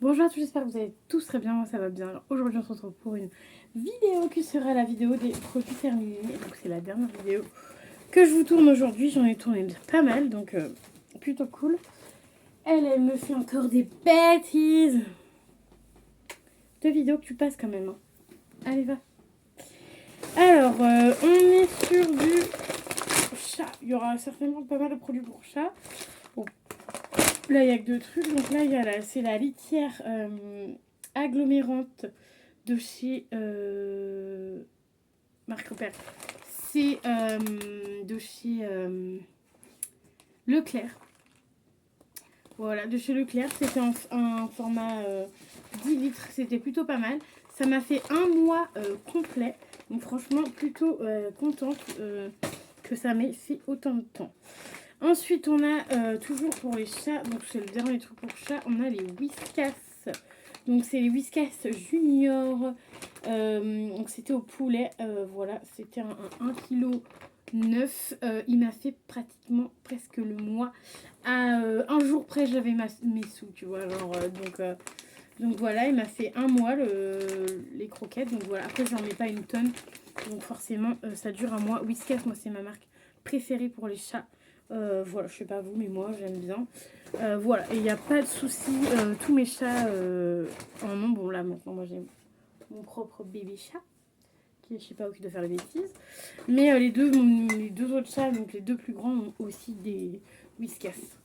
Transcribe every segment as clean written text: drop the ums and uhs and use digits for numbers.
Bonjour à tous, j'espère que vous allez tous très bien, moi ça va bien. Alors aujourd'hui on se retrouve pour une vidéo qui sera la vidéo des produits terminés. Donc c'est la dernière vidéo que je vous tourne aujourd'hui, j'en ai tourné pas mal, donc plutôt cool. Elle me fait encore des bêtises. Deux vidéos que tu passes quand même. Hein. Allez va. Alors on est sur du chat, il y aura certainement pas mal de produits pour chat. Bon. Là il y a que deux trucs, donc là il y a c'est la litière agglomérante de chez Marc Repère. C'est de chez Leclerc. Voilà, de chez Leclerc. C'était un format 10 litres. C'était plutôt pas mal. Ça m'a fait un mois complet. Donc franchement, plutôt contente que ça m'ait fait autant de temps. Ensuite, on a toujours pour les chats, donc c'est le dernier truc pour chat, on a les Whiskas. Donc c'est les Whiskas Junior. Donc c'était au poulet. Voilà, c'était un 1,9 kg. Il m'a fait pratiquement presque le mois. À un jour près, j'avais mes sous, tu vois. Genre, donc voilà, il m'a fait un mois les croquettes. Donc voilà, après j'en mets pas une tonne. Donc forcément, ça dure un mois. Whiskas, moi c'est ma marque préférée pour les chats. Voilà, je sais pas vous, mais moi j'aime bien. Voilà, et il n'y a pas de souci. Tous mes chats en ont. Bon, là maintenant, moi j'ai mon propre bébé chat qui, je sais pas où il doit faire les bêtises. Mais les deux autres chats, donc les deux plus grands, ont aussi des Whiskas.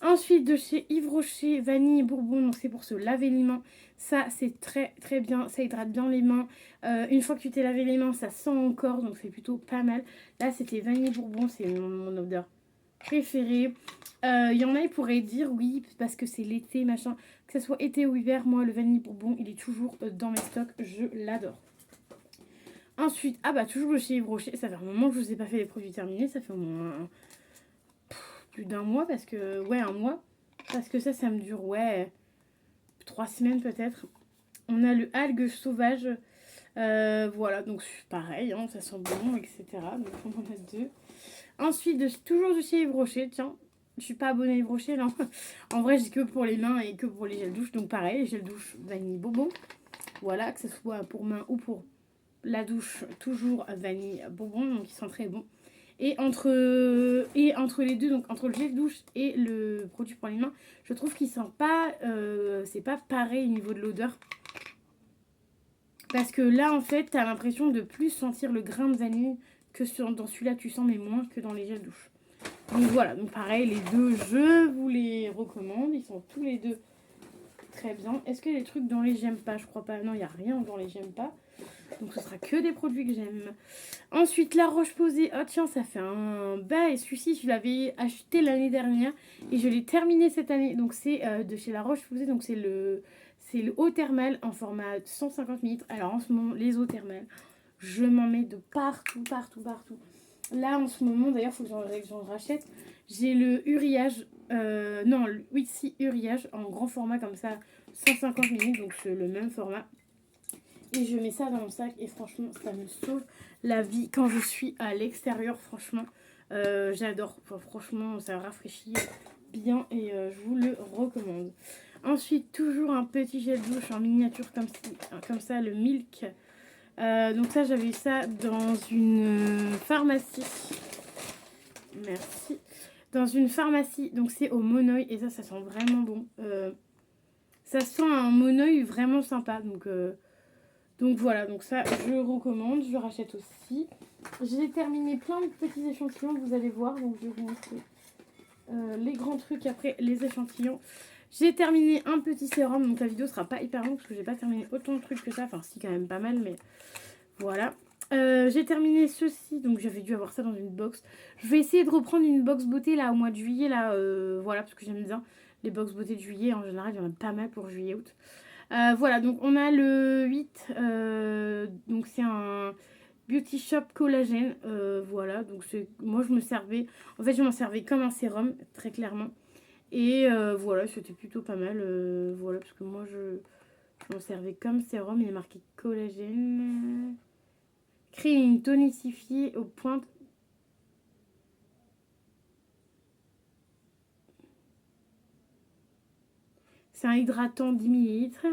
Ensuite, de chez Yves Rocher, vanille et bourbon, donc c'est pour se laver les mains. Ça, c'est très très bien, ça hydrate bien les mains. Une fois que tu t'es lavé les mains, ça sent encore, donc c'est plutôt pas mal. Là, c'était vanille et bourbon, c'est mon odeur préférée. Il y en a, ils pourraient dire oui, parce que c'est l'été, machin. Que ce soit été ou hiver, moi, le vanille bourbon, il est toujours dans mes stocks, je l'adore. Ensuite, ah bah toujours le chez Yves Rocher, ça fait un moment que je vous ai pas fait les produits terminés, ça fait au moins plus d'un mois, parce que, ouais, un mois. Parce que ça me dure, ouais, 3 semaines peut-être. On a le algue sauvage, voilà, donc pareil, hein, ça sent bon, etc. Donc on en a deux. Ensuite, toujours de chez Yves Rocher, tiens, je suis pas abonnée à Yves Rocher, non. En vrai, j'ai que pour les mains et que pour les gels douche, donc pareil, les gels douche vanille bobo. Voilà, que ce soit pour main ou pour la douche, toujours vanille bonbon, donc ils sont très bons. Et entre les deux, donc entre le gel douche et le produit pour les mains, je trouve qu'ils sont pas, c'est pas pareil au niveau de l'odeur. Parce que là, en fait, t'as l'impression de plus sentir le grain de vanille que dans celui-là, tu sens, mais moins que dans les gels douche. Donc voilà, donc pareil, les deux, je vous les recommande. Ils sont tous les deux très bien. Est-ce que les trucs dans les j'aime pas? Je crois pas. Non, il n'y a rien dans les j'aime pas. Donc ce sera que des produits que j'aime. Ensuite, la Roche-Posay. Oh tiens, ça fait un bail. Celui-ci, je l'avais acheté l'année dernière et je l'ai terminé cette année. Donc c'est de chez la Roche-Posay. Donc c'est le eau thermale en format 150 ml. Alors en ce moment, les eaux thermales, je m'en mets de partout, partout, partout. Là en ce moment, d'ailleurs, il faut que j'en rachète. J'ai le Uriage. Non, oui, si, Uriage en grand format comme ça, 150 ml. Donc c'est le même format. Et je mets ça dans mon sac et franchement ça me sauve la vie quand je suis à l'extérieur. Franchement j'adore, enfin, franchement ça rafraîchit bien et je vous le recommande. Ensuite toujours un petit gel douche en miniature comme ça, le Milk. Donc ça j'avais eu ça dans une pharmacie. Merci. Dans une pharmacie, donc c'est au Monoï et ça sent vraiment bon. Ça sent un Monoï vraiment sympa, donc voilà, donc ça je recommande, je rachète aussi. J'ai terminé plein de petits échantillons, vous allez voir, donc je vais vous montrer les grands trucs après les échantillons. J'ai terminé un petit sérum, donc la vidéo sera pas hyper longue parce que j'ai pas terminé autant de trucs que ça, enfin si quand même pas mal, mais voilà. J'ai terminé ceci, donc j'avais dû avoir ça dans une box. Je vais essayer de reprendre une box beauté là au mois de juillet, là, voilà, parce que j'aime bien les box beauté de juillet, en général il y en a pas mal pour juillet-août. Voilà, donc on a le 8, donc c'est un Beauty Shop collagène, voilà, donc moi je me servais, en fait je m'en servais comme un sérum, très clairement, et voilà, c'était plutôt pas mal, voilà, parce que moi je m'en servais comme sérum, il est marqué collagène, créer une tonifiée aux pointes. C'est un hydratant 10 millilitres.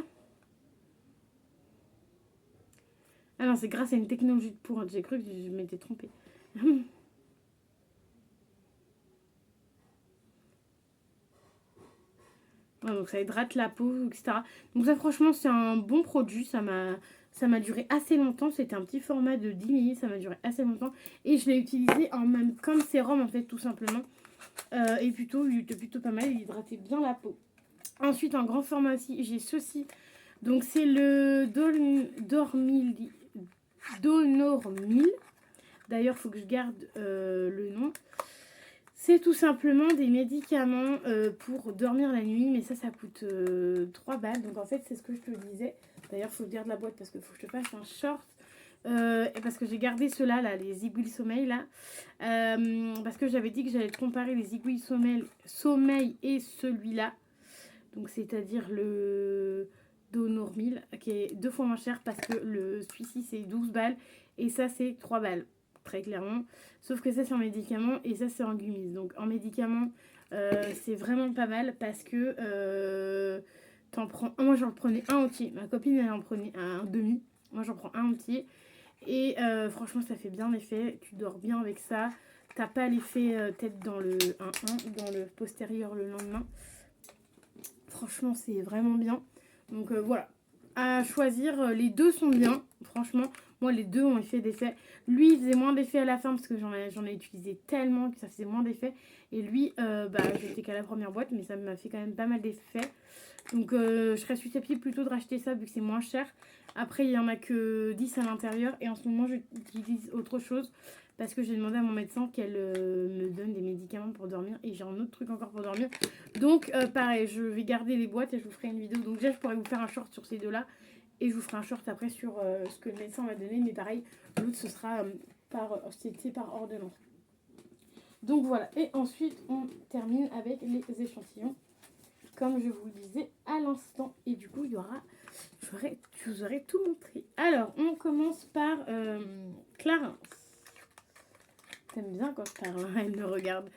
Ah non, c'est grâce à une technologie de poudre. J'ai cru que je m'étais trompée. Ouais, donc ça hydrate la peau, etc. Donc ça franchement c'est un bon produit. Ça m'a duré assez longtemps. C'était un petit format de 10 millilitres. Ça m'a duré assez longtemps. Et je l'ai utilisé en même comme sérum en fait tout simplement. Et il était plutôt pas mal. Il hydratait bien la peau. Ensuite en grand format aussi j'ai ceci. Donc c'est le Donormil. D'ailleurs, il faut que je garde le nom. C'est tout simplement des médicaments pour dormir la nuit. Mais ça coûte 3 balles. Donc en fait, c'est ce que je te disais. D'ailleurs, il faut dire de la boîte parce qu'il faut que je te fasse un short. Et parce que j'ai gardé ceux-là, là, les aiguilles sommeil, là. Parce que j'avais dit que j'allais te comparer les aiguilles sommeil et celui-là. Donc c'est-à-dire le Donormil, qui est 2 fois moins cher parce que celui-ci, c'est 12 balles. Et ça, c'est 3 balles. Très clairement, sauf que ça c'est en médicament et ça c'est en gummies. Donc en médicament c'est vraiment pas mal parce que t'en prends moi j'en prenais un entier, ma copine elle en prenait un demi, moi j'en prends un entier et franchement ça fait bien l'effet, tu dors bien avec ça, t'as pas l'effet tête dans le 1-1 dans le postérieur le lendemain. Franchement c'est vraiment bien, donc voilà, à choisir, les deux sont bien franchement. Moi, les deux ont fait d'effet. Lui, il faisait moins d'effet à la fin parce que j'en ai utilisé tellement que ça faisait moins d'effet. Et lui, j'étais qu'à la première boîte, mais ça m'a fait quand même pas mal d'effets. Donc, je serais susceptible plutôt de racheter ça vu que c'est moins cher. Après, il n'y en a que 10 à l'intérieur. Et en ce moment, j'utilise autre chose parce que j'ai demandé à mon médecin qu'elle me donne des médicaments pour dormir. Et j'ai un autre truc encore pour dormir. Donc, pareil, je vais garder les boîtes et je vous ferai une vidéo. Donc, déjà, je pourrais vous faire un short sur ces deux-là. Et je vous ferai un short après sur ce que le médecin m'a donné. Mais pareil, l'autre, ce sera par ordonnance. Donc voilà. Et ensuite, on termine avec les échantillons. Comme je vous le disais à l'instant. Et du coup, je vous aurai tout montré. Alors, on commence par Clarins. T'aimes bien quand je parle, hein, elle me regarde.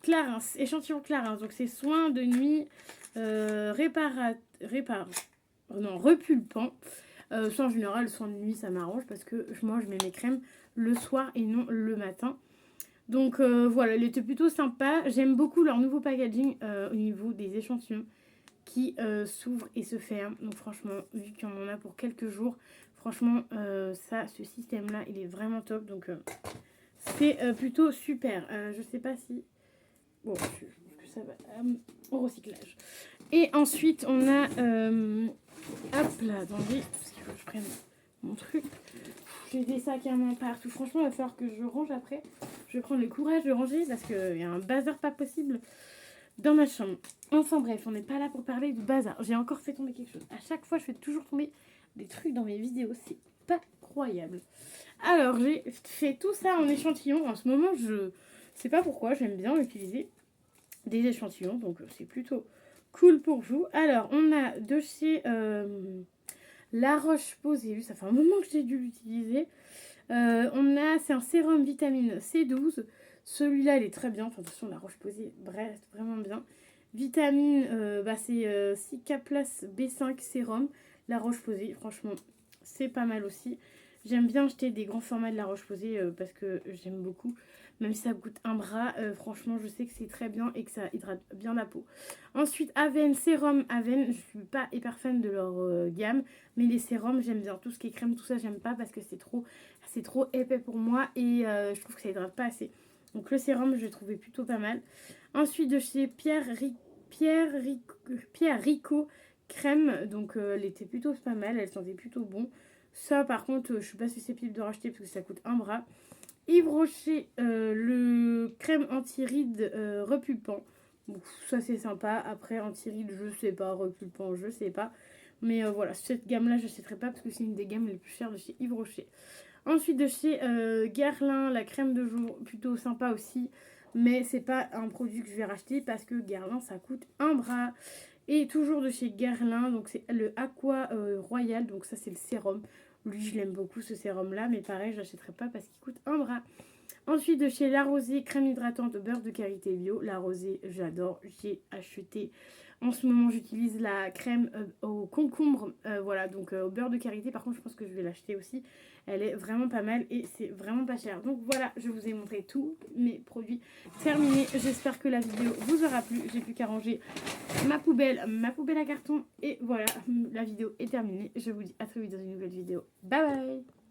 Clarins, échantillon Clarins. Donc, c'est soin de nuit repulpant. Ça en général, soin de nuit ça m'arrange parce que moi je mets mes crèmes le soir et non le matin. Donc voilà, il était plutôt sympa. J'aime beaucoup leur nouveau packaging au niveau des échantillons qui s'ouvrent et se ferment. Donc franchement, vu qu'il y en a pour quelques jours, franchement ce système là il est vraiment top. Donc c'est plutôt super. Je sais pas si... Bon, je pense que ça va au recyclage. Et ensuite on a... hop là, attendez, parce qu'il faut que je prenne mon truc. J'ai des sacs à main partout. Franchement, il va falloir que je range après. Je vais prendre le courage de ranger parce qu'il y a un bazar pas possible dans ma chambre. Enfin bref, on n'est pas là pour parler de bazar. J'ai encore fait tomber quelque chose. À chaque fois, je fais toujours tomber des trucs dans mes vidéos. C'est pas croyable. Alors, j'ai fait tout ça en échantillon. En ce moment, je sais pas pourquoi. J'aime bien utiliser des échantillons. Donc, c'est plutôt cool pour vous. Alors, on a de chez La Roche-Posay. Ça fait un moment que j'ai dû l'utiliser. C'est un sérum vitamine C12. Celui-là, il est très bien. Enfin, de toute façon, La Roche-Posay, bref, vraiment bien. Vitamine, c'est Cicaplast B5 sérum. La Roche-Posay, franchement, c'est pas mal aussi. J'aime bien acheter des grands formats de La Roche-Posay parce que j'aime beaucoup. Même si ça coûte un bras, franchement, je sais que c'est très bien et que ça hydrate bien la peau. Ensuite, Aven, sérum Aven. Je suis pas hyper fan de leur gamme. Mais les sérums, j'aime bien. Tout ce qui est crème, tout ça, j'aime pas parce que c'est trop épais pour moi. Et je trouve que ça hydrate pas assez. Donc le sérum, je l'ai trouvé plutôt pas mal. Ensuite, de chez Pierre Rico crème. Donc elle était plutôt pas mal. Elle sentait plutôt bon. Ça, par contre, je suis pas susceptible de racheter parce que ça coûte un bras. Yves Rocher, le crème anti-rides repulpant. Bon, ça c'est sympa. Après, anti-rides, je sais pas. Repulpant, je sais pas. Mais voilà, cette gamme-là, je ne citerai pas parce que c'est une des gammes les plus chères de chez Yves Rocher. Ensuite, de chez Guerlain, la crème de jour, plutôt sympa aussi. Mais c'est pas un produit que je vais racheter parce que Guerlain, ça coûte un bras. Et toujours de chez Guerlain, donc c'est le Aqua Royal. Donc ça, c'est le sérum. Lui, je l'aime beaucoup ce sérum-là. Mais pareil, je l'achèterai pas parce qu'il coûte un bras. Ensuite, de chez La Rosée, crème hydratante beurre de qualité bio. La Rosée, j'adore. J'ai acheté En ce moment, j'utilise la crème au concombre, voilà, donc au beurre de karité. Par contre, je pense que je vais l'acheter aussi. Elle est vraiment pas mal et c'est vraiment pas cher. Donc voilà, je vous ai montré tous mes produits terminés. J'espère que la vidéo vous aura plu. J'ai plus qu'à ranger ma poubelle à carton. Et voilà, la vidéo est terminée. Je vous dis à très vite dans une nouvelle vidéo. Bye bye!